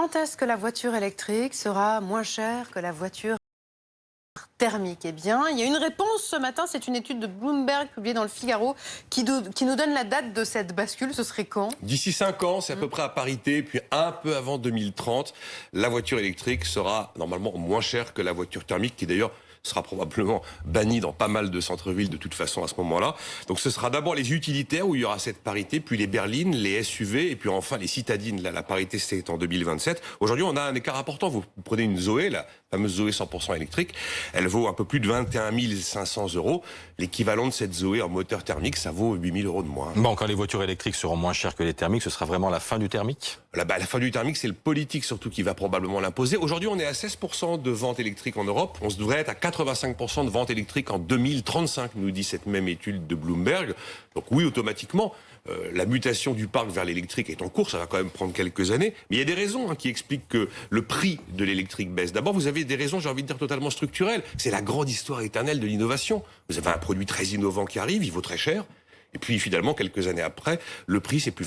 Quand est-ce que la voiture électrique sera moins chère que la voiture thermique? Eh bien, il y a une réponse ce matin. C'est une étude de Bloomberg publiée dans le Figaro qui nous donne la date de cette bascule. Ce serait quand? D'ici 5 ans, c'est à peu près à parité, puis un peu avant 2030, la voiture électrique sera normalement moins chère que la voiture thermique, qui d'ailleurs sera probablement bannie dans pas mal de centres-villes de toute façon à ce moment-là. Donc ce sera d'abord les utilitaires où il y aura cette parité, puis les berlines, les SUV, et puis enfin les citadines. Là, la parité, c'est en 2027. Aujourd'hui, on a un écart important. Vous prenez une Zoé, la fameuse Zoé 100% électrique, elle vaut un peu plus de 21 500 €. L'équivalent de cette Zoé en moteur thermique, ça vaut 8 000 € de moins. Bon, quand les voitures électriques seront moins chères que les thermiques, ce sera vraiment la fin du thermique? La fin du thermique, c'est le politique surtout qui va probablement l'imposer. Aujourd'hui, on est à 16% de ventes électriques en Europe. On se devrait être à 85% de ventes électriques en 2035, nous dit cette même étude de Bloomberg. Donc oui, automatiquement, la mutation du parc vers l'électrique est en cours. Ça va quand même prendre quelques années. Mais il y a des raisons qui expliquent que le prix de l'électrique baisse. D'abord, vous avez des raisons, j'ai envie de dire, totalement structurelles. C'est la grande histoire éternelle de l'innovation. Vous avez un produit très innovant qui arrive, il vaut très cher. Et puis finalement, quelques années après, le prix, c'est plus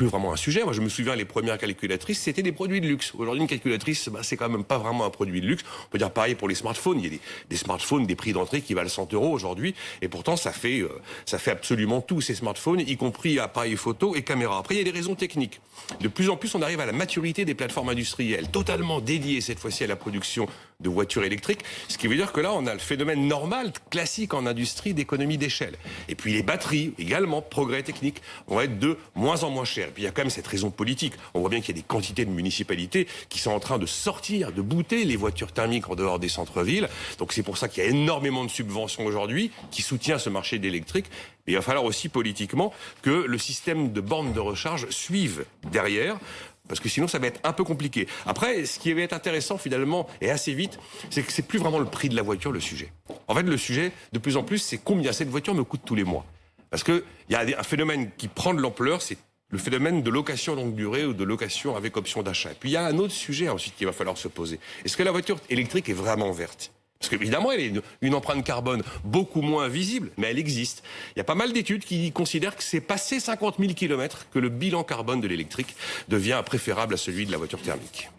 vraiment un sujet. Moi, je me souviens, les premières calculatrices, c'était des produits de luxe. Aujourd'hui, une calculatrice, c'est quand même pas vraiment un produit de luxe. On peut dire pareil pour les smartphones. Il y a des smartphones, des prix d'entrée qui valent 100 € aujourd'hui. Et pourtant, ça fait absolument tout, ces smartphones, y compris appareils photo et caméras. Après, il y a des raisons techniques. De plus en plus, on arrive à la maturité des plateformes industrielles, totalement dédiées cette fois-ci à la production de voitures électriques. Ce qui veut dire que là, on a le phénomène normal, classique en industrie, d'économie d'échelle. Et puis les batteries, également, progrès technique, vont être de moins en moins chères. Et puis il y a quand même cette raison politique. On voit bien qu'il y a des quantités de municipalités qui sont en train de sortir, de booter les voitures thermiques en dehors des centres-villes. Donc c'est pour ça qu'il y a énormément de subventions aujourd'hui qui soutient ce marché d'électrique. Mais il va falloir aussi politiquement que le système de bornes de recharge suive derrière, parce que sinon ça va être un peu compliqué. Après, ce qui va être intéressant finalement, et assez vite, c'est que c'est plus vraiment le prix de la voiture le sujet. En fait, le sujet, de plus en plus, c'est combien cette voiture me coûte tous les mois. Parce qu'il y a un phénomène qui prend de l'ampleur, c'est le phénomène de location longue durée ou de location avec option d'achat. Et puis il y a un autre sujet ensuite qu'il va falloir se poser. Est-ce que la voiture électrique est vraiment verte ? Parce qu'évidemment, elle a une empreinte carbone beaucoup moins visible, mais elle existe. Il y a pas mal d'études qui considèrent que c'est passé 50 000 km que le bilan carbone de l'électrique devient préférable à celui de la voiture thermique.